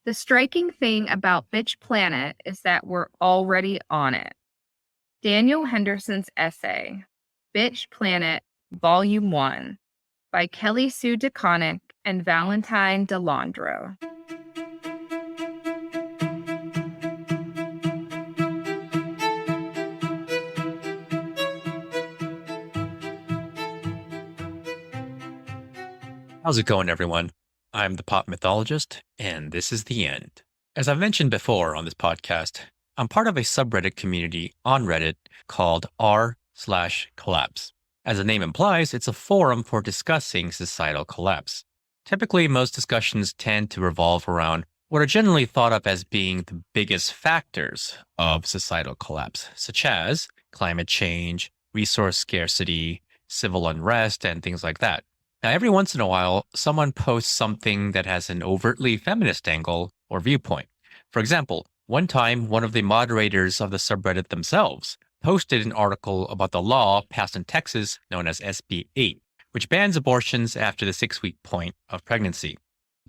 The striking thing about Bitch Planet is that we're already on it. Daniel Henderson's essay, Bitch Planet, Volume 1, by Kelly Sue DeConnick and Valentine DeLandro. How's it going, everyone? I'm the pop mythologist, and this is the end. As I've mentioned before on this podcast, I'm part of a subreddit community on Reddit called r/collapse. As the name implies, it's a forum for discussing societal collapse. Typically, most discussions tend to revolve around what are generally thought of as being the biggest factors of societal collapse, such as climate change, resource scarcity, civil unrest, and things like that. Now, every once in a while, someone posts something that has an overtly feminist angle or viewpoint. For example, one time, one of the moderators of the subreddit themselves posted an article about the law passed in Texas known as SB 8, which bans abortions after the 6-week point of pregnancy.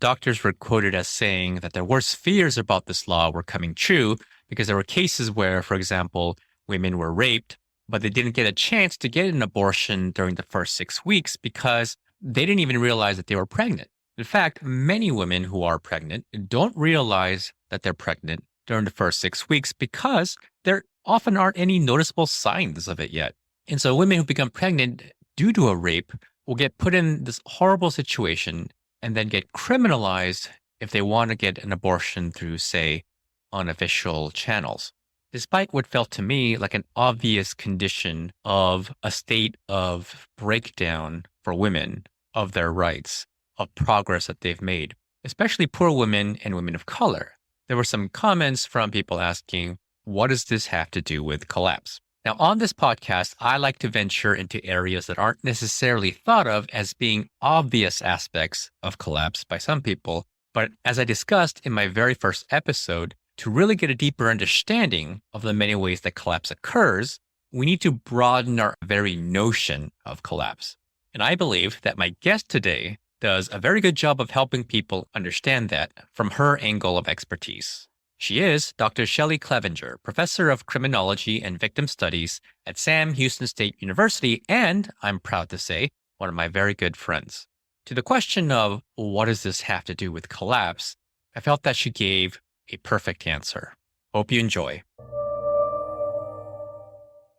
Doctors were quoted as saying that their worst fears about this law were coming true because there were cases where, for example, women were raped, but they didn't get a chance to get an abortion during the first 6 weeks because they didn't even realize that they were pregnant. In fact, many women who are pregnant don't realize that they're pregnant during the first 6 weeks because there often aren't any noticeable signs of it yet. And so women who become pregnant due to a rape will get put in this horrible situation and then get criminalized if they want to get an abortion through, say, unofficial channels. Despite what felt to me like an obvious condition of a state of breakdown for women of their rights, of progress that they've made, especially poor women and women of color. There were some comments from people asking, what does this have to do with collapse? Now, on this podcast, I like to venture into areas that aren't necessarily thought of as being obvious aspects of collapse by some people. But as I discussed in my very first episode, to really get a deeper understanding of the many ways that collapse occurs, we need to broaden our very notion of collapse. And I believe that my guest today does a very good job of helping people understand that from her angle of expertise. She is Dr. Shelly Clevenger, professor of criminology and victim studies at Sam Houston State University, and I'm proud to say, one of my very good friends. To the question of what does this have to do with collapse, I felt that she gave a perfect answer. Hope you enjoy.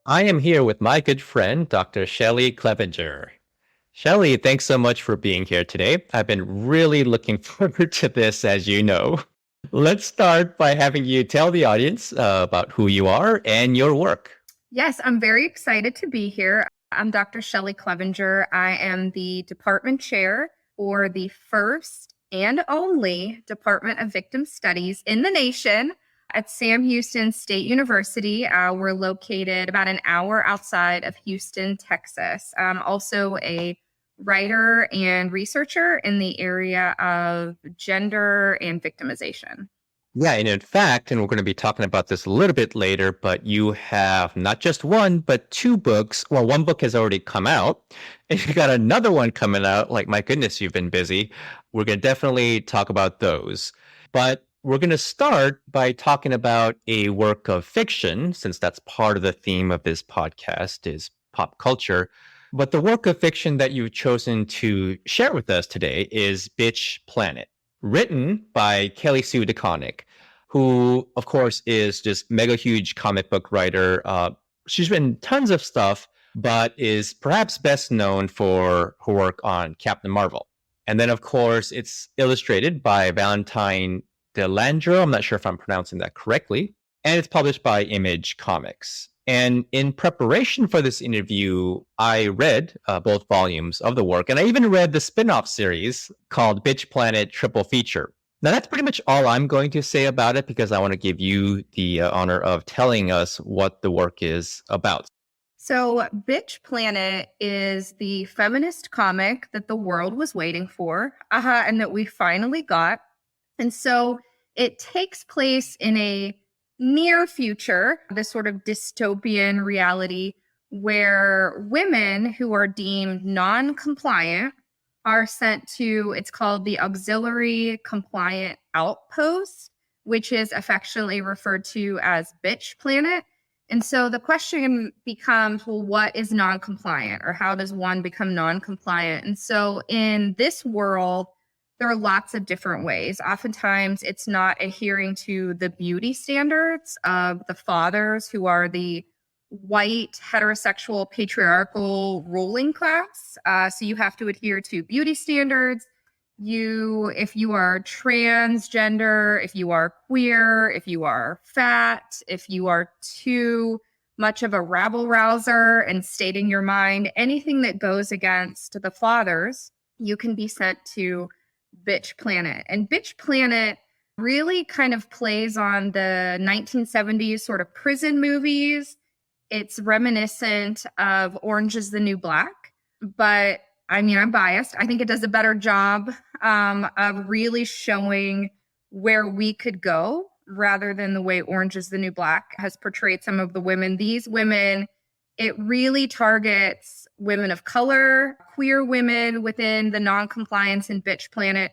I am here with my good friend, Dr. Shelly Clevenger. Shelly, thanks so much for being here today. I've been really looking forward to this, as you know. Let's start by having you tell the audience about who you are and your work. Yes, I'm very excited to be here. I'm Dr. Shelly Clevenger. I am the department chair for the first and only Department of Victim Studies in the nation at Sam Houston State University. We're located about an hour outside of Houston, Texas. I'm also a writer and researcher in the area of gender and victimization. Yeah, and in fact, and we're going to be talking about this a little bit later, but you have not just one, but two books. Well, one book has already come out, and you got another one coming out. Like, my goodness, you've been busy. We're going to definitely talk about those. But we're going to start by talking about a work of fiction, since that's part of the theme of this podcast is pop culture. But the work of fiction that you've chosen to share with us today is Bitch Planet, written by Kelly Sue DeConnick, who, of course, is just mega huge comic book writer. She's written tons of stuff, but is perhaps best known for her work on Captain Marvel. And then, of course, it's illustrated by Valentine DeLandro. I'm not sure if I'm pronouncing that correctly. And it's published by Image Comics. And in preparation for this interview, I read both volumes of the work, and I even read the spin-off series called Bitch Planet Triple Feature. Now, that's pretty much all I'm going to say about it because I want to give you the honor of telling us what the work is about. So, Bitch Planet is the feminist comic that the world was waiting for, and that we finally got. And so it takes place in a near future, this sort of dystopian reality where women who are deemed non-compliant are sent to, it's called the Auxiliary Compliant Outpost, which is affectionately referred to as Bitch Planet. And so the question becomes, well, what is non-compliant, or how does one become non-compliant? And so in this world, there are lots of different ways. Oftentimes, it's not adhering to the beauty standards of the fathers, who are the white, heterosexual, patriarchal ruling class. So you have to adhere to beauty standards. If you are transgender, if you are queer, if you are fat, if you are too much of a rabble rouser and stating your mind, anything that goes against the fathers, you can be sent to Bitch Planet. And Bitch Planet really kind of plays on the 1970s sort of prison movies. It's reminiscent of Orange is the New Black, but I mean, I'm biased. I think it does a better job of really showing where we could go, rather than the way Orange is the New Black has portrayed some of the women. These women, it really targets women of color, queer women within the non-compliance and Bitch Planet,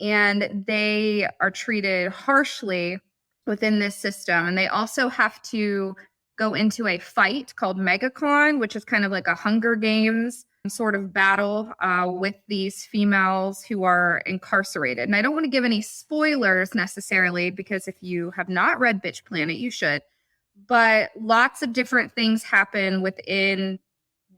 and they are treated harshly within this system. And they also have to go into a fight called MegaCon, which is kind of like a Hunger Games sort of battle with these females who are incarcerated. And I don't want to give any spoilers necessarily, because if you have not read Bitch Planet, you should. But lots of different things happen within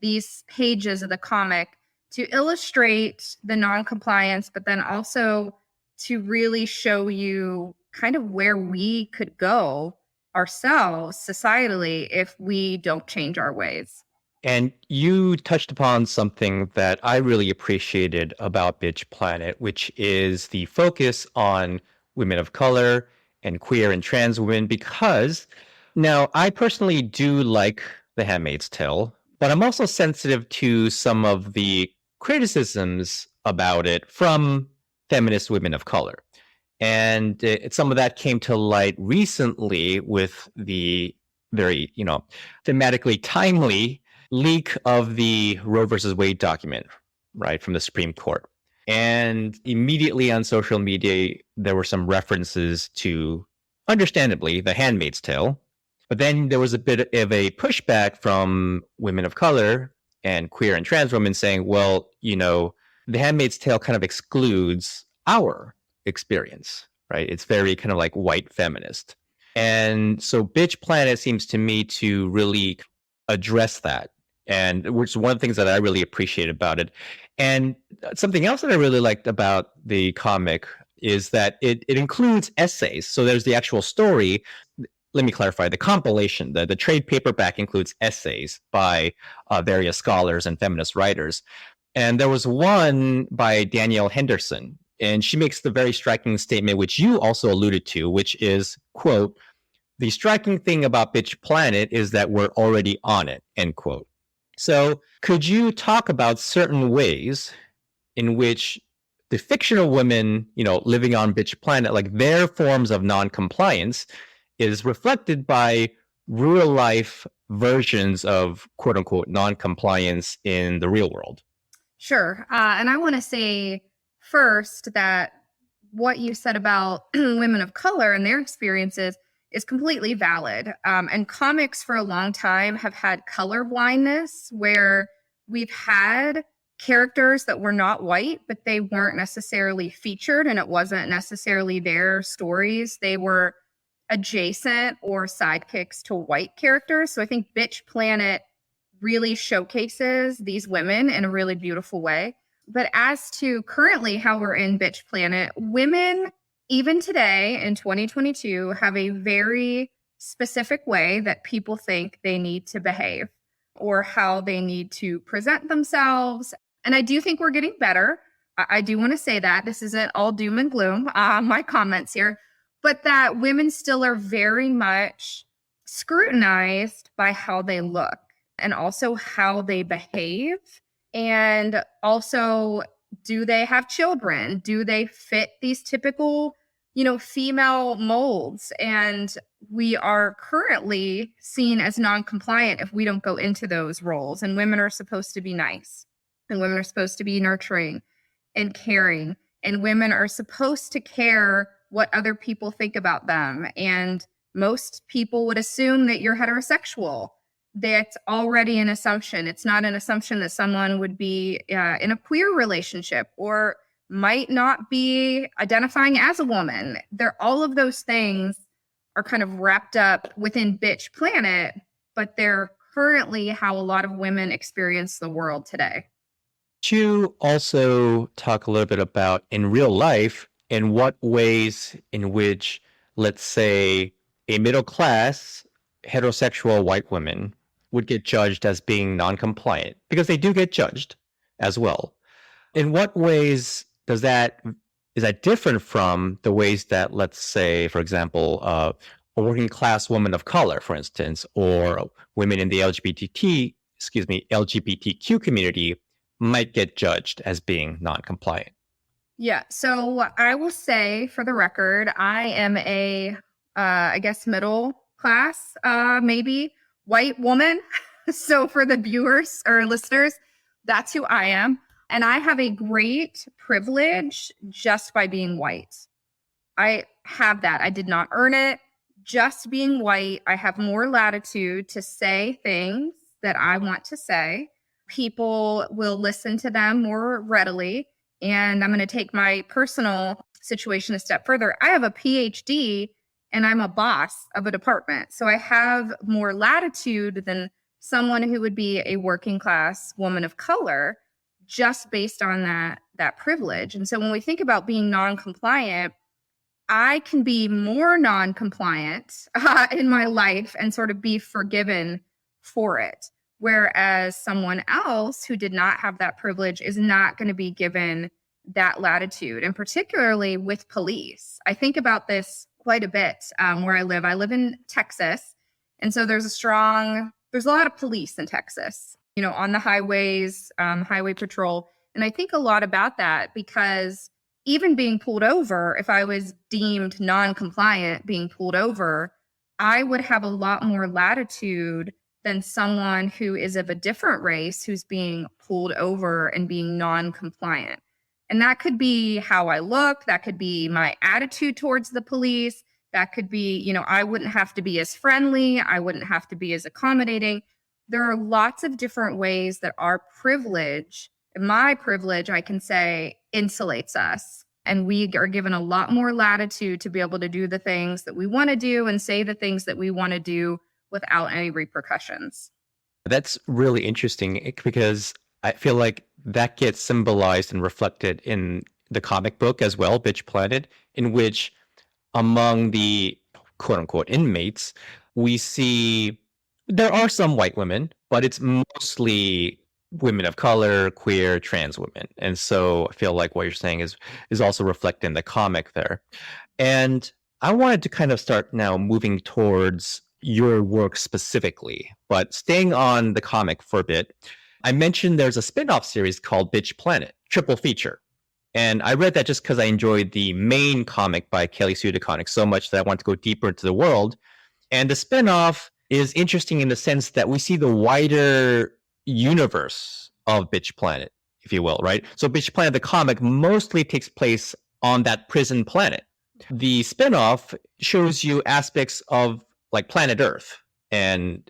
these pages of the comic to illustrate the non-compliance, but then also to really show you kind of where we could go ourselves societally if we don't change our ways. And you touched upon something that I really appreciated about Bitch Planet, which is the focus on women of color and queer and trans women, because now I personally do like The Handmaid's Tale, but I'm also sensitive to some of the criticisms about it from feminist women of color. And some of that came to light recently with the very, thematically timely leak of the Roe versus Wade document, right, from the Supreme Court. And immediately on social media, there were some references to, understandably, The Handmaid's Tale. But then there was a bit of a pushback from women of color and queer and trans women saying, well, The Handmaid's Tale kind of excludes our experience, right? It's very kind of like white feminist. And so Bitch Planet seems to me to really address that, and which is one of the things that I really appreciate about it. And something else that I really liked about the comic is that it includes essays. So there's the actual story. Let me clarify, the compilation, the trade paperback includes essays by various scholars and feminist writers. And there was one by Danielle Henderson, and she makes the very striking statement, which you also alluded to, which is, quote, "The striking thing about Bitch Planet is that we're already on it," end quote. So could you talk about certain ways in which the fictional women, living on Bitch Planet, like their forms of non-compliance is reflected by real life versions of quote unquote non-compliance in the real world? Sure. And I want to say first that what you said about women of color and their experiences is completely valid. And comics for a long time have had color blindness, where we've had characters that were not white, but they weren't necessarily featured, and it wasn't necessarily their stories. They were adjacent or sidekicks to white characters. So I think Bitch Planet really showcases these women in a really beautiful way. But as to currently how we're in Bitch Planet, women, even today in 2022, have a very specific way that people think they need to behave or how they need to present themselves. And I do think we're getting better. I do want to say that this isn't all doom and gloom, my comments here, but that women still are very much scrutinized by how they look and also how they behave. And also, do they have children? Do they fit these typical, female molds? And we are currently seen as non-compliant if we don't go into those roles. And women are supposed to be nice, and women are supposed to be nurturing. and caring. And women are supposed to care what other people think about them. And most people would assume that you're heterosexual. That's already an assumption. It's not an assumption that someone would be in a queer relationship or might not be identifying as a woman. All of those things are kind of wrapped up within Bitch Planet, but they're currently how a lot of women experience the world today. You also talk a little bit about in real life, in what ways in which, let's say, a middle class heterosexual white woman would get judged as being non-compliant, because they do get judged as well. In what ways is that different from the ways that, let's say, for example, a working class woman of color, for instance, or women in the LGBTQ community might get judged as being non-compliant? Yeah. So I will say, for the record, I am I guess, middle class, maybe white woman. So for the viewers or listeners, that's who I am. And I have a great privilege just by being white. I have that. I did not earn it. Just being white, I have more latitude to say things that I want to say. People will listen to them more readily. And I'm going to take my personal situation a step further. I have a PhD and I'm a boss of a department. So I have more latitude than someone who would be a working class woman of color, just based on that privilege. And so when we think about being non-compliant, I can be more non-compliant in my life and sort of be forgiven for it. Whereas someone else who did not have that privilege is not going to be given that latitude. And particularly with police, I think about this quite a bit where I live. I live in Texas. And so there's a lot of police in Texas, on the highways, highway patrol. And I think a lot about that because even being pulled over, if I was deemed non-compliant being pulled over, I would have a lot more latitude than someone who is of a different race who's being pulled over and being non-compliant. And that could be how I look. That could be my attitude towards the police. That could be, I wouldn't have to be as friendly. I wouldn't have to be as accommodating. There are lots of different ways that our privilege, my privilege, I can say, insulates us. And we are given a lot more latitude to be able to do the things that we want to do and say the things that we want to do without any repercussions. That's really interesting because I feel like that gets symbolized and reflected in the comic book as well, Bitch Planet, in which among the quote unquote inmates, we see there are some white women, but it's mostly women of color, queer, trans women. And so I feel like what you're saying is also reflected in the comic there. And I wanted to kind of start now moving towards your work specifically, but staying on the comic for a bit. I mentioned there's a spin-off series called Bitch Planet, triple feature. And I read that just because I enjoyed the main comic by Kelly Sue DeConnick so much that I wanted to go deeper into the world. And the spin-off is interesting in the sense that we see the wider universe of Bitch Planet, if you will, right? So Bitch Planet, the comic, mostly takes place on that prison planet. The spin-off shows you aspects of like planet Earth and,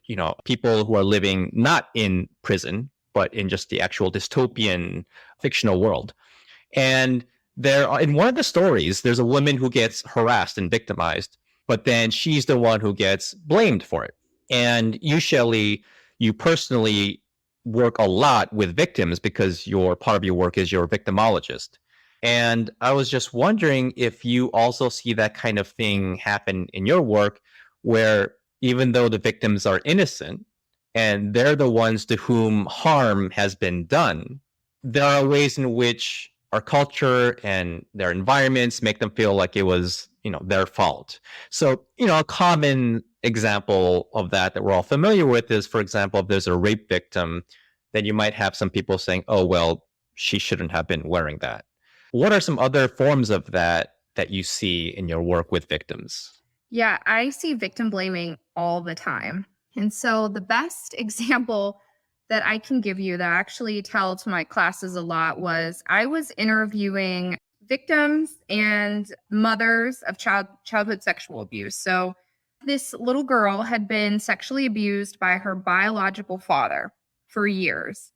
people who are living not in prison, but in just the actual dystopian fictional world. And in one of the stories, there's a woman who gets harassed and victimized, but then she's the one who gets blamed for it. And you, Shelly, you personally work a lot with victims because part of your work is you're a victimologist. And I was just wondering if you also see that kind of thing happen in your work, where even though the victims are innocent and they're the ones to whom harm has been done, there are ways in which our culture and their environments make them feel like it was, their fault. So, a common example of that we're all familiar with is, for example, if there's a rape victim, then you might have some people saying, oh, well, she shouldn't have been wearing that. What are some other forms of that you see in your work with victims? Yeah, I see victim blaming all the time. And so the best example that I can give you that I actually tell to my classes a lot was I was interviewing victims and mothers of childhood sexual abuse. So this little girl had been sexually abused by her biological father for years.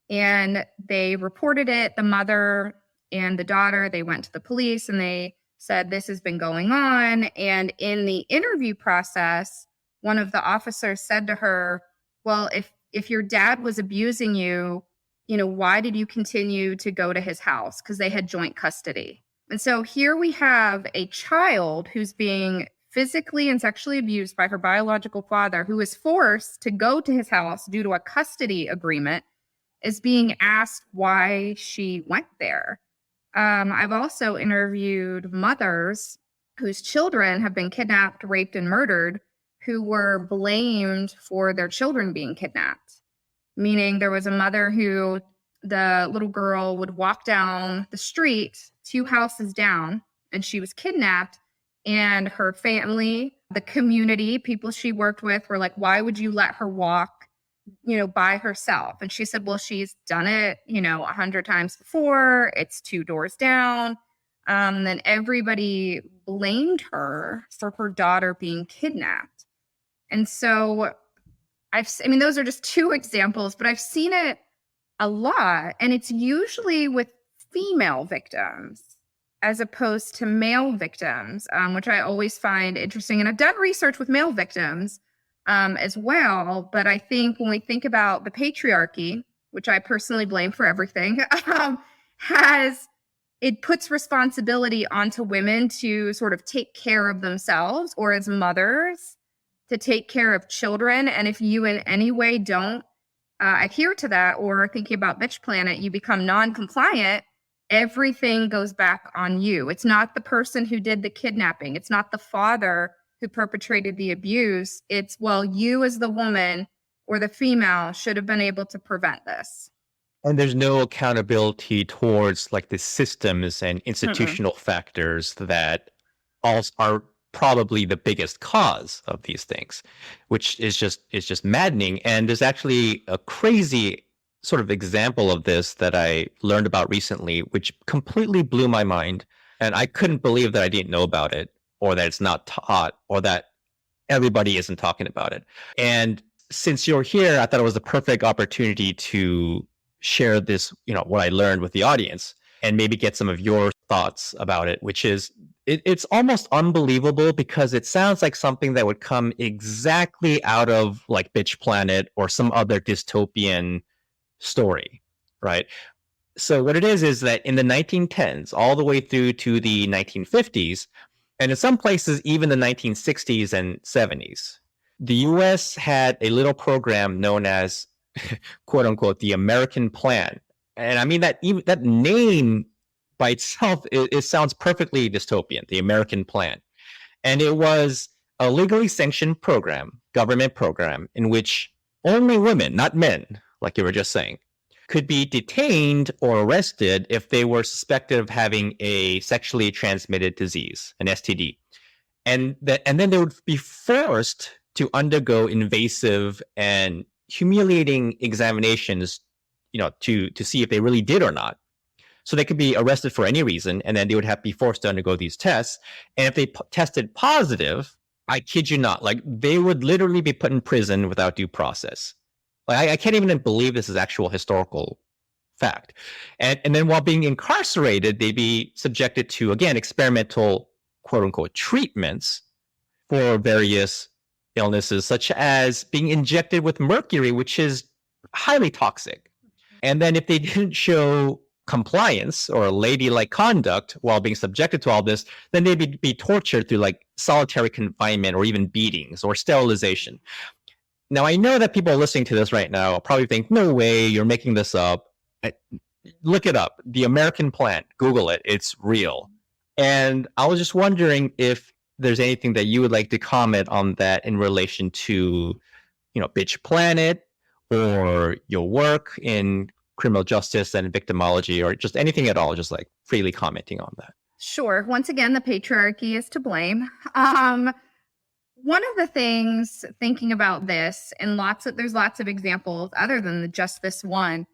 And they reported it. The mother and the daughter, they went to the police and they said, this has been going on. And in the interview process, one of the officers said to her, well, if your dad was abusing you, why did you continue to go to his house? Because they had joint custody. And so here we have a child who's being physically and sexually abused by her biological father, who is forced to go to his house due to a custody agreement, is being asked why she went there. I've also interviewed mothers whose children have been kidnapped, raped, and murdered, who were blamed for their children being kidnapped. Meaning there was a mother who the little girl would walk down the street 2 houses down, and she was kidnapped. And her family, the community, people she worked with were like, why would you let her walk, by herself? And she said, well, she's done it, 100 times before. It's 2 doors down. Then everybody blamed her for her daughter being kidnapped. And so those are just 2 examples, but I've seen it a lot. And it's usually with female victims as opposed to male victims, which I always find interesting. And I've done research with male victims as well. But I think when we think about the patriarchy, which I personally blame for everything, it puts responsibility onto women to sort of take care of themselves, or as mothers to take care of children. And if you in any way don't adhere to that, or thinking about Bitch Planet, you become non-compliant, everything goes back on you. It's not the person who did the kidnapping. It's not the father who perpetrated the abuse. It's, well, you as the woman or the female should have been able to prevent this. And there's no accountability towards like the systems and institutional factors that also are probably the biggest cause of these things, which is just maddening. And there's actually a crazy sort of example of this that I learned about recently, which completely blew my mind. And I couldn't believe that I didn't know about it, or that it's not taught, or that everybody isn't talking about it. And since you're here, I thought it was the perfect opportunity to share this, what I learned with the audience, and maybe get some of your thoughts about it, which is, it's almost unbelievable because it sounds like something that would come exactly out of like Bitch Planet or some other dystopian story, right? So what it is that in the 1910s, all the way through to the 1950s, and in some places, even the 1960s and 70s, the US had a little program known as, quote unquote, the American Plan. And I mean, that name by itself, it sounds perfectly dystopian, the American Plan. And it was a legally sanctioned program, government program, in which only women, not men, like you were just saying, could be detained or arrested if they were suspected of having a sexually transmitted disease, an STD. And then they would be forced to undergo invasive and humiliating examinations, to see if they really did or not. So they could be arrested for any reason, and then they would have to be forced to undergo these tests. And if they tested positive, I kid you not, like they would literally be put in prison without due process. Like I can't even believe this is actual historical fact. And then while being incarcerated, they'd be subjected to, again, experimental, quote unquote, treatments for various illnesses, such as being injected with mercury, which is highly toxic. And then if they didn't show compliance or ladylike conduct while being subjected to all this, then they'd be tortured through like solitary confinement or even beatings or sterilization. Now, I know that people listening to this right now probably think, no way, you're making this up. Look it up. The American Plan. Google it. It's real. And I was just wondering if there's anything that you would like to comment on that in relation to, Bitch Planet, or your work in criminal justice and victimology, or just anything at all, just like freely commenting on that. Sure. Once again, the patriarchy is to blame. One of the things thinking about this, and there's lots of examples other than just this one,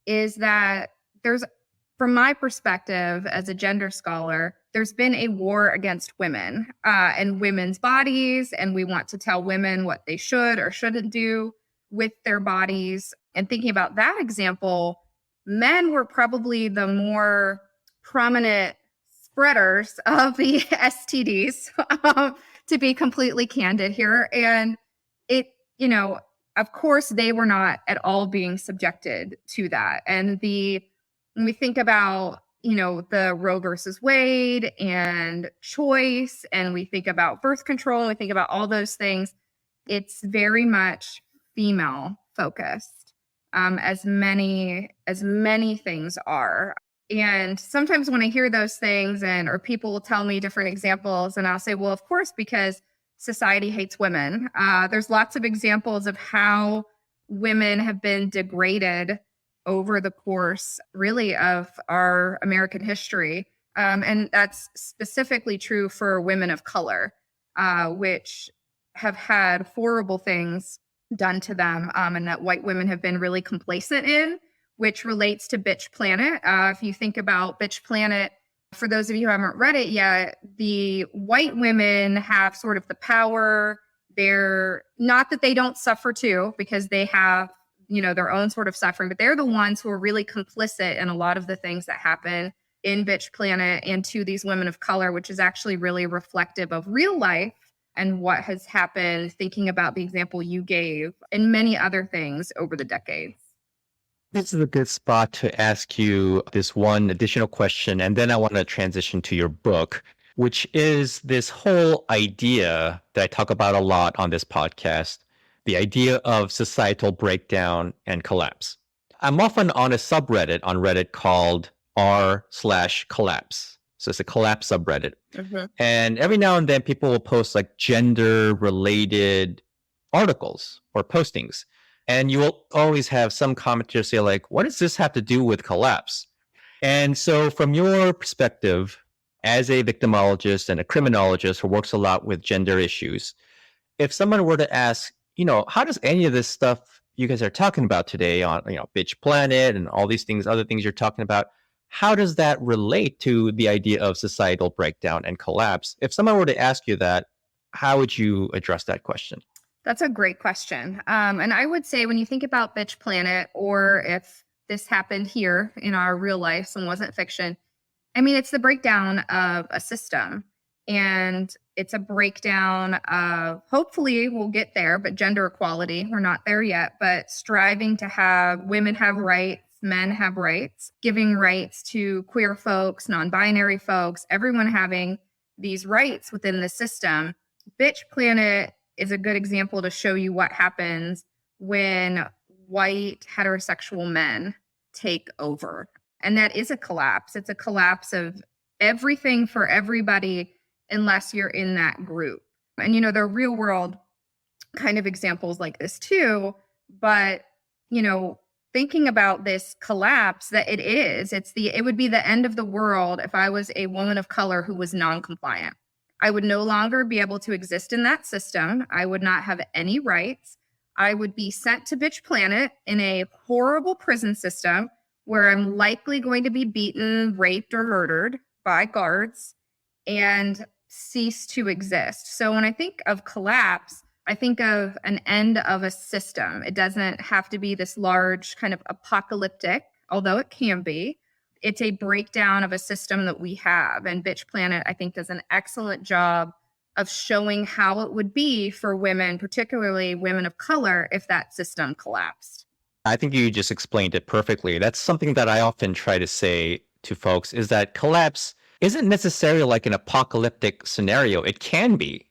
is that from my perspective as a gender scholar, there's been a war against women and women's bodies, and we want to tell women what they should or shouldn't do with their bodies. And thinking about that example, men were probably the more prominent spreaders of the STDs, to be completely candid here. And of course, they were not at all being subjected to that. And when we think about, the Roe versus Wade and choice, and we think about birth control, and we think about all those things, it's very much female focused, as many things are. And sometimes when I hear those things or people will tell me different examples, and I'll say, well, of course, because society hates women. There's lots of examples of how women have been degraded over the course, really, of our American history. And that's specifically true for women of color, which have had horrible things done to them, and that white women have been really complacent in, which relates to Bitch Planet. If you think about Bitch Planet, for those of you who haven't read it yet, the white women have sort of the power. They're not that they don't suffer too, because they have, their own sort of suffering, but they're the ones who are really complicit in a lot of the things that happen in Bitch Planet and to these women of color, which is actually really reflective of real life and what has happened, thinking about the example you gave and many other things over the decades. This is a good spot to ask you this one additional question, and then I want to transition to your book, which is this whole idea that I talk about a lot on this podcast, the idea of societal breakdown and collapse. I'm often on a subreddit on Reddit called r/collapse. So it's a collapse subreddit. Mm-hmm. And every now and then people will post like gender-related articles or postings. And you will always have some commenters say like, what does this have to do with collapse? And so from your perspective, as a victimologist and a criminologist who works a lot with gender issues, if someone were to ask, how does any of this stuff you guys are talking about today on, Bitch Planet and all these things, other things you're talking about, how does that relate to the idea of societal breakdown and collapse? If someone were to ask you that, how would you address that question? That's a great question. And I would say when you think about Bitch Planet, or if this happened here in our real life and wasn't fiction, it's the breakdown of a system. And it's a breakdown of, hopefully we'll get there, but gender equality, we're not there yet, but striving to have women have rights, men have rights, giving rights to queer folks, non-binary folks, everyone having these rights within the system. Bitch Planet is a good example to show you what happens when white heterosexual men take over. And that is a collapse. It's a collapse of everything for everybody unless you're in that group. And, there are real world kind of examples like this too. But, thinking about this collapse that it would be the end of the world if I was a woman of color who was non-compliant. I would no longer be able to exist in that system. I would not have any rights. I would be sent to Bitch Planet in a horrible prison system where I'm likely going to be beaten, raped, or murdered by guards and cease to exist. So when I think of collapse, I think of an end of a system. It doesn't have to be this large kind of apocalyptic, although it can be. It's a breakdown of a system that we have. And Bitch Planet, I think, does an excellent job of showing how it would be for women, particularly women of color, if that system collapsed. I think you just explained it perfectly. That's something that I often try to say to folks, is that collapse isn't necessarily like an apocalyptic scenario. It can be,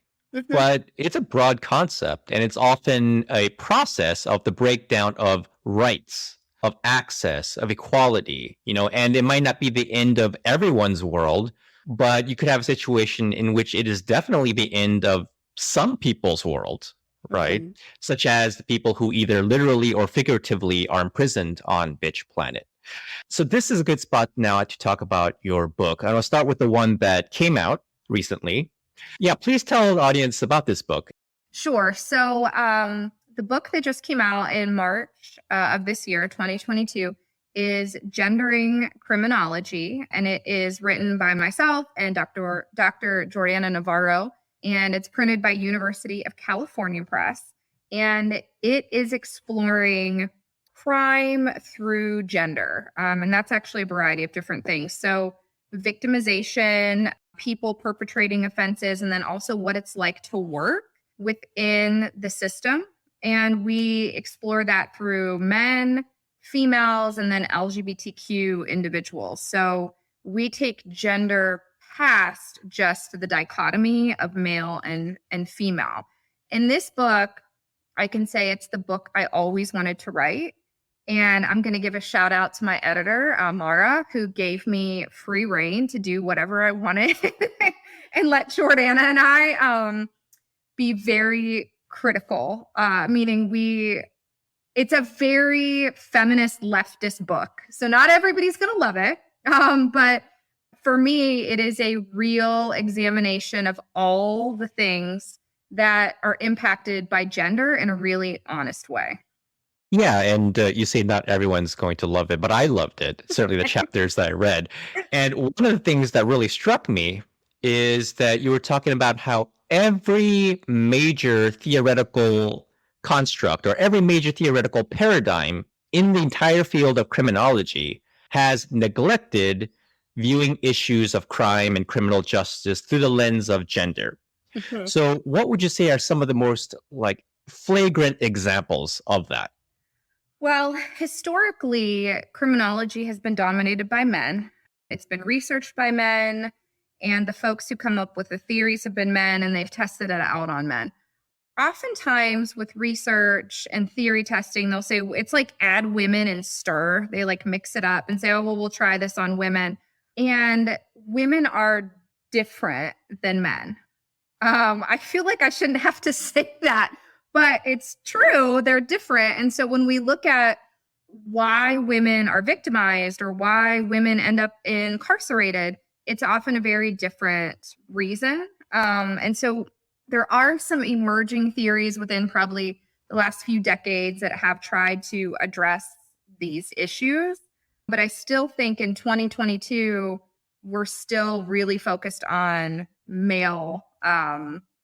but it's a broad concept, and it's often a process of the breakdown of rights, of access, of equality, and it might not be the end of everyone's world, but you could have a situation in which it is definitely the end of some people's world, right? Mm-hmm. Such as the people who either literally or figuratively are imprisoned on Bitch Planet. So this is a good spot now to talk about your book. I'll start with the one that came out recently. Yeah, please tell the audience about this book. Sure. So the book that just came out in March of this year, 2022, is Gendering Criminology, and it is written by myself and Dr. Jordana Navarro, and it's printed by University of California Press, and it is exploring crime through gender, and that's actually a variety of different things. So victimization, people perpetrating offenses, and then also what it's like to work within the system. And we explore that through men, females, and then LGBTQ individuals. So we take gender past just the dichotomy of male and female. In this book, I can say it's the book I always wanted to write. And I'm going to give a shout out to my editor, Mara, who gave me free reign to do whatever I wanted and let Jordana and I be very critical, meaning it's a very feminist leftist book. So not everybody's going to love it. But for me, it is a real examination of all the things that are impacted by gender in a really honest way. Yeah, and you say not everyone's going to love it, but I loved it, certainly the chapters that I read. And one of the things that really struck me is that you were talking about how every major theoretical construct or every major theoretical paradigm in the entire field of criminology has neglected viewing issues of crime and criminal justice through the lens of gender. Mm-hmm. So what would you say are some of the most flagrant examples of that? Well, historically, criminology has been dominated by men. It's been researched by men, and the folks who come up with the theories have been men, and they've tested it out on men. Oftentimes with research and theory testing, they'll say it's like add women and stir. They mix it up and say, oh, well, we'll try this on women. And women are different than men. I feel like I shouldn't have to say that, but it's true. They're different. And so when we look at why women are victimized or why women end up incarcerated, it's often a very different reason. And so there are some emerging theories within probably the last few decades that have tried to address these issues. But I still think in 2022, we're still really focused on male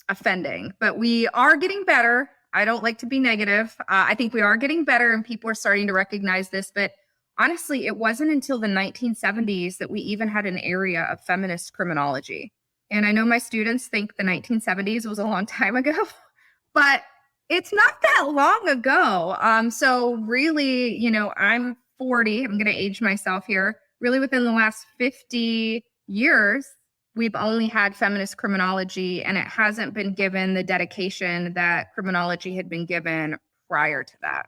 offending. But we are getting better. I don't like to be negative. I think we are getting better and people are starting to recognize this. But honestly, it wasn't until the 1970s that we even had an area of feminist criminology. And I know my students think the 1970s was a long time ago, but it's not that long ago. So really, I'm 40. I'm going to age myself here. Really within the last 50 years, we've only had feminist criminology, and it hasn't been given the dedication that criminology had been given prior to that.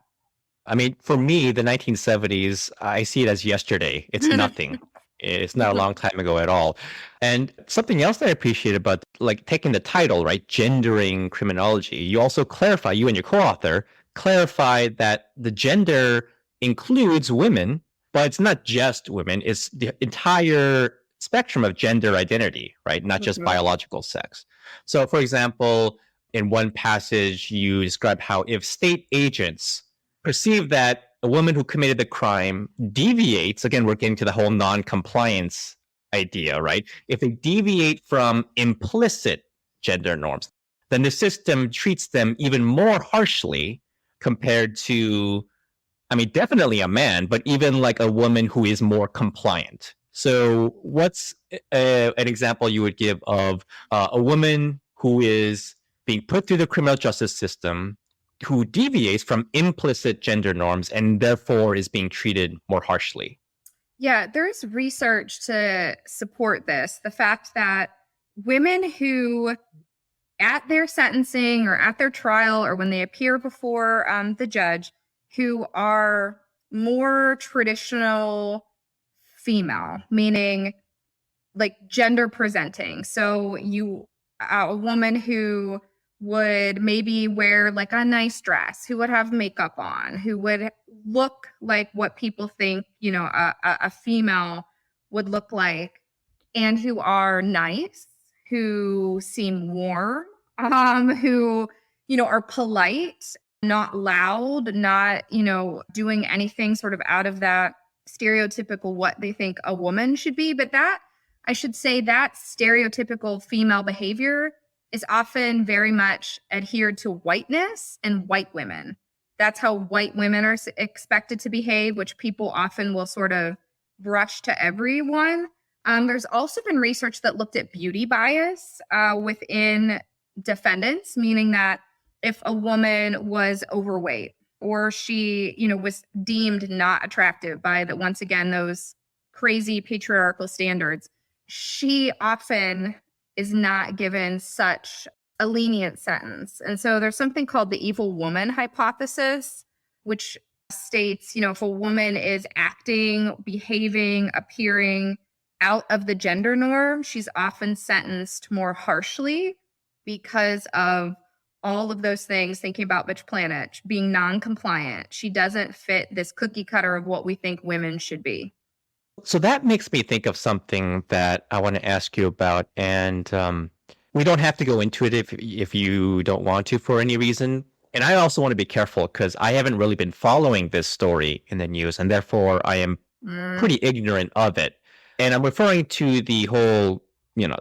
I mean, for me, the 1970s, I see it as yesterday. It's nothing. It's not a long time ago at all. And something else that I appreciate about taking the title, right, gendering criminology, you also clarify, you and your co-author clarify that the gender includes women, but it's not just women. It's the entire spectrum of gender identity, right? Not just biological sex. So, for example, in one passage, you describe how if state agents perceive that a woman who committed the crime deviates, again, we're getting to the whole non-compliance idea, right? If they deviate from implicit gender norms, then the system treats them even more harshly compared to, definitely a man, but even a woman who is more compliant. So what's an example you would give of a woman who is being put through the criminal justice system, who deviates from implicit gender norms and therefore is being treated more harshly? Yeah, there's research to support this. The fact that women who at their sentencing or at their trial or when they appear before the judge who are more traditional female, meaning gender presenting. So a woman who would maybe wear a nice dress, who would have makeup on, who would look like what people think, a female would look like, and who are nice, who seem warm, who are polite, not loud, not, doing anything sort of out of that stereotypical what they think a woman should be. But I should say that stereotypical female behavior is often very much adhered to whiteness and white women. That's how white women are expected to behave, which people often will sort of brush to everyone. There's also been research that looked at beauty bias within defendants, meaning that if a woman was overweight or she, was deemed not attractive by once again, those crazy patriarchal standards, she often is not given such a lenient sentence. And so there's something called the evil woman hypothesis, which states, if a woman is acting, behaving, appearing out of the gender norm, she's often sentenced more harshly because of all of those things, thinking about Bitch Planet, being non-compliant. She doesn't fit this cookie cutter of what we think women should be. So that makes me think of something that I want to ask you about. And we don't have to go into it if you don't want to for any reason. And I also want to be careful because I haven't really been following this story in the news, and therefore I am pretty ignorant of it. And I'm referring to the whole,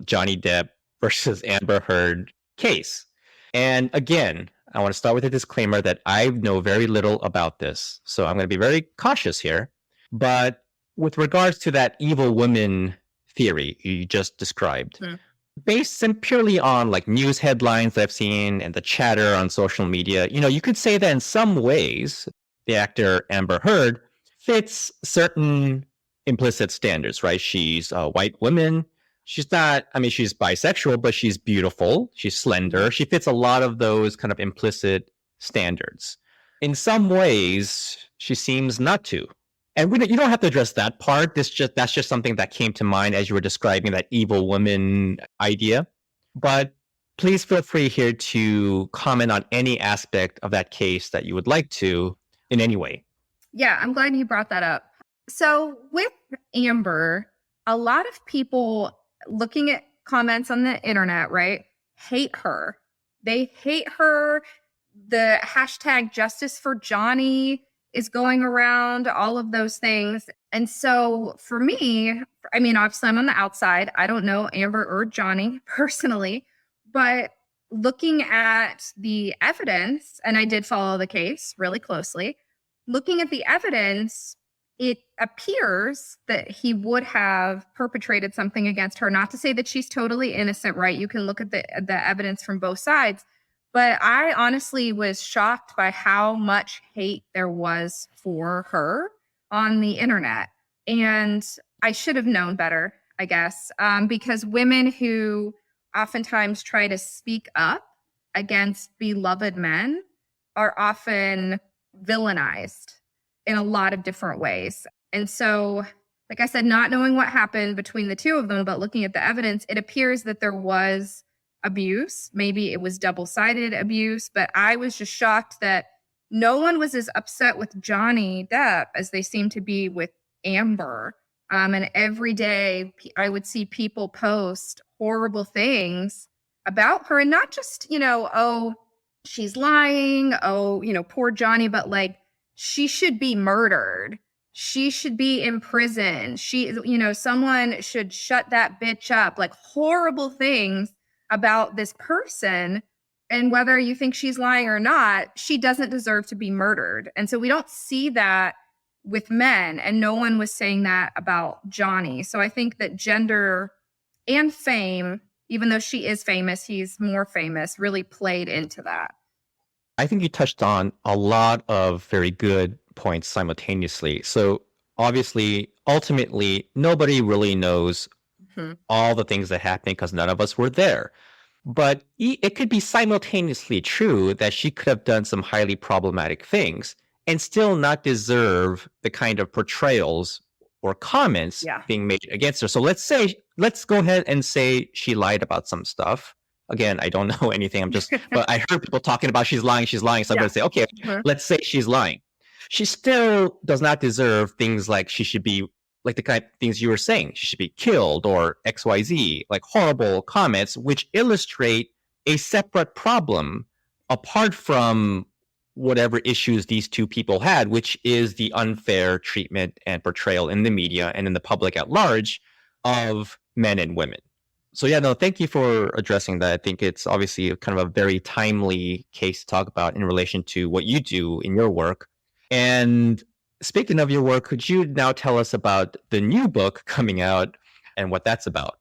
Johnny Depp versus Amber Heard case. And again, I want to start with a disclaimer that I know very little about this. So I'm going to be very cautious here. But with regards to that evil woman theory you just described, based purely on like news headlines that I've seen and the chatter on social media, you could say that in some ways, the actor Amber Heard fits certain implicit standards, right? She's a white woman. She's not, she's bisexual, but she's beautiful. She's slender. She fits a lot of those kind of implicit standards. In some ways, she seems not to. And you don't have to address that part. That's just something that came to mind as you were describing that evil woman idea. But please feel free here to comment on any aspect of that case that you would like to in any way. Yeah, I'm glad you brought that up. So with Amber, a lot of people looking at comments on the internet, right, hate her. They hate her. The hashtag justice for Johnny is going around, all of those things. And so for me, obviously I'm on the outside. I don't know Amber or Johnny personally, but looking at the evidence, and I did follow the case really closely, looking at the evidence, it appears that he would have perpetrated something against her. Not to say that she's totally innocent, right? You can look at the evidence from both sides. But I honestly was shocked by how much hate there was for her on the internet. And I should have known better, I guess, because women who oftentimes try to speak up against beloved men are often villainized in a lot of different ways. And so, like I said, not knowing what happened between the two of them, but looking at the evidence, it appears that there was abuse. Maybe it was double-sided abuse, but I was just shocked that no one was as upset with Johnny Depp as they seem to be with Amber. And every day I would see people post horrible things about her, and not just, oh, she's lying, oh, poor Johnny, but like, she should be murdered. She should be in prison. Someone should shut that bitch up. Like, horrible things about this person. And whether you think she's lying or not, she doesn't deserve to be murdered. And so we don't see that with men, and no one was saying that about Johnny. So I think that gender and fame, even though she is famous, he's more famous, really played into that. I think you touched on a lot of very good points simultaneously. So obviously, ultimately, nobody really knows all the things that happened because none of us were there. But it could be simultaneously true that she could have done some highly problematic things and still not deserve the kind of portrayals or comments being made against her. So let's go ahead and say she lied about some stuff. Again, I don't know anything. But I heard people talking about she's lying. So I'm going to say, okay, let's say she's lying. She still does not deserve things like she should be, like the kind of things you were saying, she should be killed or XYZ, like horrible comments, which illustrate a separate problem apart from whatever issues these two people had, which is the unfair treatment and portrayal in the media and in the public at large of men and women. So yeah, no, thank you for addressing that. I think it's obviously kind of a very timely case to talk about in relation to what you do in your work. And speaking of your work, could you now tell us about the new book coming out and what that's about?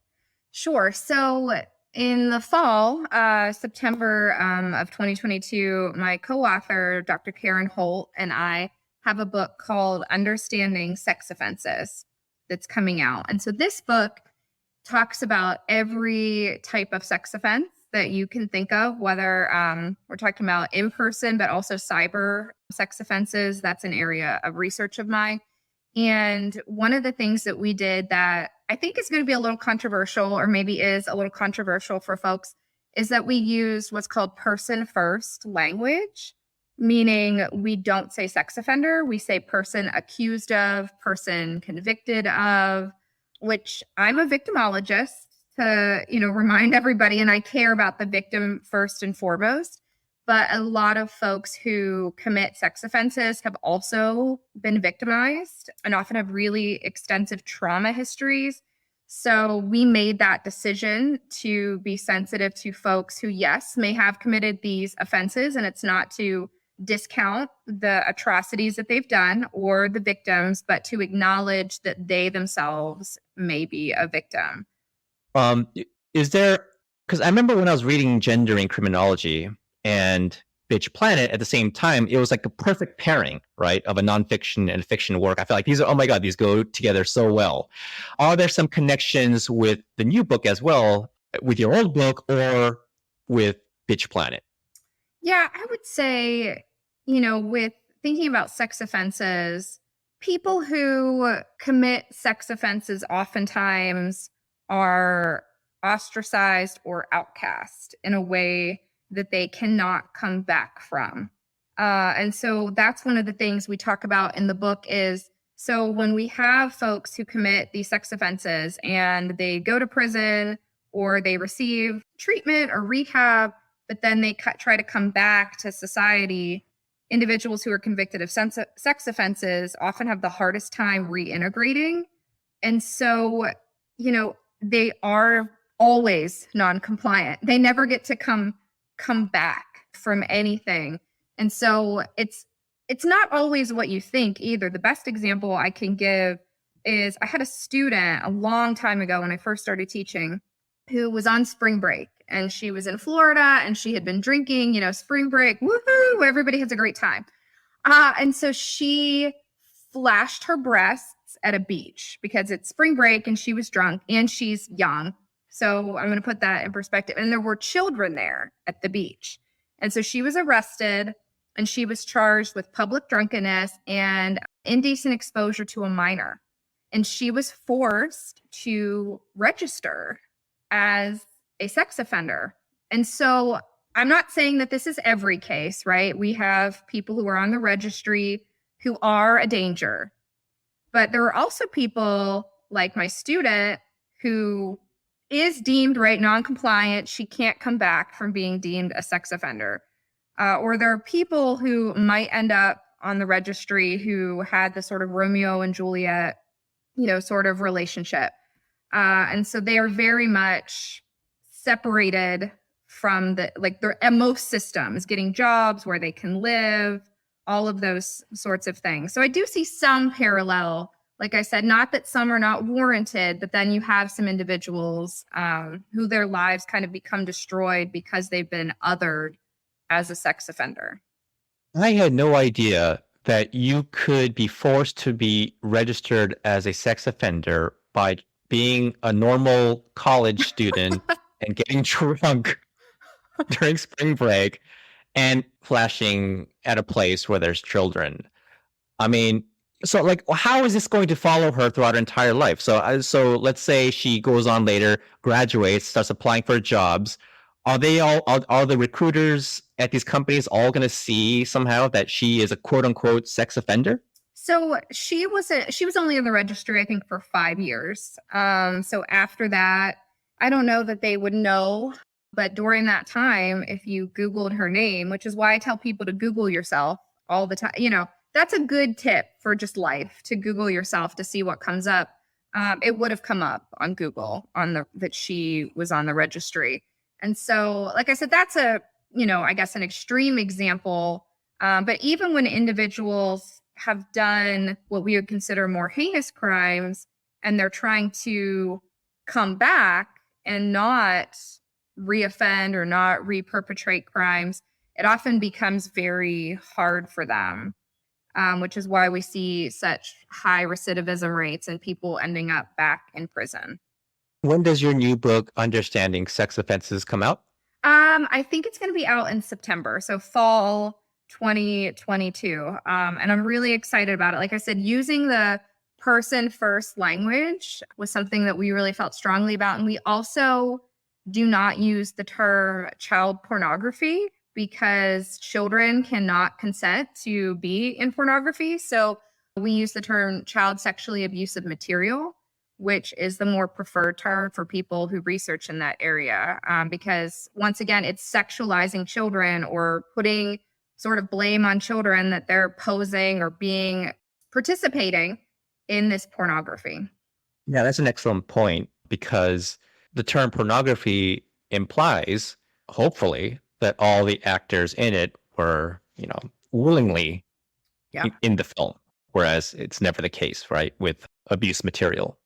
Sure. So in the fall, September of 2022, my co-author, Dr. Karen Holt, and I have a book called Understanding Sex Offenses that's coming out. And so this book talks about every type of sex offense that you can think of, whether we're talking about in person, but also cyber sex offenses. That's an area of research of mine. And one of the things that we did that I think is going to be a little controversial, or maybe is a little controversial for folks, is that we used what's called person first language, meaning we don't say sex offender, we say person accused of, person convicted of, which I'm a victimologist to, remind everybody, and I care about the victim first and foremost. But a lot of folks who commit sex offenses have also been victimized and often have really extensive trauma histories. So we made that decision to be sensitive to folks who, yes, may have committed these offenses, and it's not to discount the atrocities that they've done or the victims, but to acknowledge that they themselves may be a victim. Is there, because I remember when I was reading Gender in Criminology and Bitch Planet at the same time, it was like a perfect pairing, right, of a nonfiction and fiction work. I feel like these are, oh my God, these go together so well. Are there some connections with the new book as well, with your old book or with Bitch Planet? Yeah, I would say, with thinking about sex offenses, people who commit sex offenses oftentimes are ostracized or outcast in a way that they cannot come back from. And so that's one of the things we talk about in the book is, so when we have folks who commit these sex offenses and they go to prison or they receive treatment or rehab, but then they try to come back to society, individuals who are convicted of sex offenses often have the hardest time reintegrating. And so, they are always non-compliant. They never get to come back from anything. And so it's not always what you think either. The best example I can give is I had a student a long time ago when I first started teaching who was on spring break, and she was in Florida and she had been drinking, spring break, woohoo, everybody has a great time. And so she flashed her breasts at a beach because it's spring break and she was drunk and she's young. So I'm going to put that in perspective. And there were children there at the beach. And so she was arrested and she was charged with public drunkenness and indecent exposure to a minor. And she was forced to register as a sex offender. And so I'm not saying that this is every case, right? We have people who are on the registry who are a danger. But there are also people like my student who is deemed, right, non-compliant. She can't come back from being deemed a sex offender. Or there are people who might end up on the registry who had the sort of Romeo and Juliet, sort of relationship. And so they are very much separated from most systems, getting jobs where they can live, all of those sorts of things. So I do see some parallel. Like I said, not that some are not warranted, but then you have some individuals who their lives kind of become destroyed because they've been othered as a sex offender. I had no idea that you could be forced to be registered as a sex offender by being a normal college student and getting drunk during spring break and flashing at a place where there's children. I mean, so how is this going to follow her throughout her entire life? So let's say she goes on later, graduates, starts applying for jobs. Are the recruiters at these companies all going to see somehow that she is a quote unquote sex offender? So she was only in the registry, I think, for 5 years. So after that, I don't know that they would know But during that time, if you Googled her name, which is why I tell people to Google yourself all the time, that's a good tip for just life, to Google yourself to see what comes up. It would have come up on Google that she was on the registry. And so, like I said, that's I guess an extreme example. But even when individuals have done what we would consider more heinous crimes, and they're trying to come back and not reoffend or not reperpetrate crimes, it often becomes very hard for them, which is why we see such high recidivism rates and people ending up back in prison. When does your new book, Understanding Sex Offenses, come out? I think it's going to be out in September, so fall 2022. And I'm really excited about it. Like I said, using the person first language was something that we really felt strongly about. And we also do not use the term child pornography because children cannot consent to be in pornography. So we use the term child sexually abusive material, which is the more preferred term for people who research in that area. Because once again, it's sexualizing children or putting sort of blame on children that they're posing or participating in this pornography. Yeah, that's an excellent point, because the term pornography implies, hopefully, that all the actors in it were, willingly in the film, whereas it's never the case, right, with abuse material.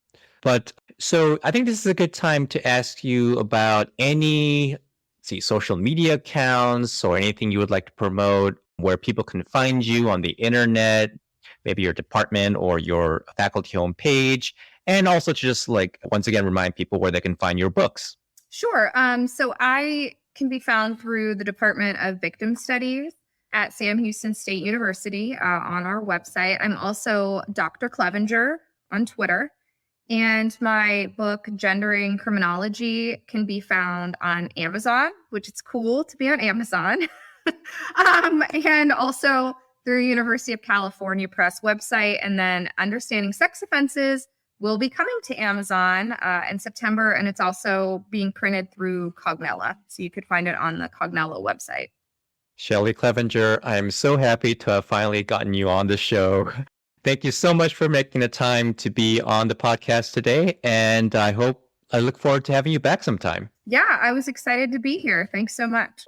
But so I think this is a good time to ask you about any social media accounts or anything you would like to promote where people can find you on the internet, maybe your department or your faculty homepage, and also to just once again remind people where they can find your books. Sure. So I can be found through the Department of Victim Studies at Sam Houston State University on our website. I'm also Dr. Clevenger on Twitter. And my book, Gendering Criminology, can be found on Amazon, which it's cool to be on Amazon. And also through University of California Press website. And then Understanding Sex Offenses will be coming to Amazon in September. And it's also being printed through Cognella. So you could find it on the Cognella website. Shelly Clevenger, I'm so happy to have finally gotten you on the show. Thank you so much for making the time to be on the podcast today. And I look forward to having you back sometime. Yeah, I was excited to be here. Thanks so much.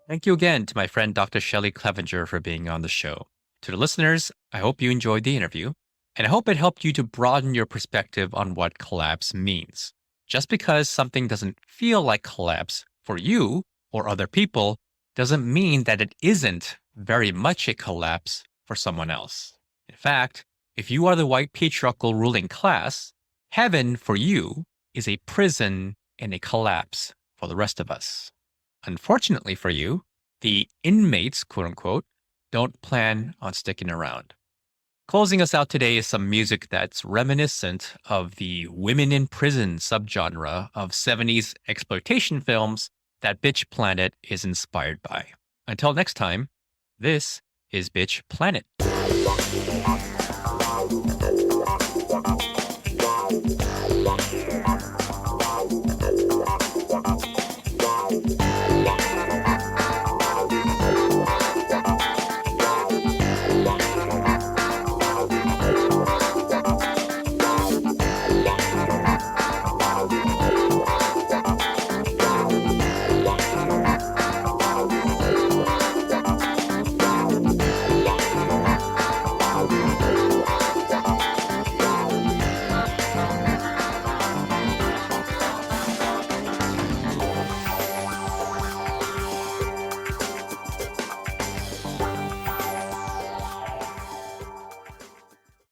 Thank you again to my friend, Dr. Shelly Clevenger, for being on the show. To the listeners, I hope you enjoyed the interview, and I hope it helped you to broaden your perspective on what collapse means. Just because something doesn't feel like collapse for you or other people doesn't mean that it isn't very much a collapse for someone else. In fact, if you are the white patriarchal ruling class, heaven for you is a prison and a collapse for the rest of us. Unfortunately for you, the inmates, quote unquote, don't plan on sticking around. Closing us out today is some music that's reminiscent of the women in prison subgenre of 70s exploitation films that Bitch Planet is inspired by. Until next time, this is Bitch Planet.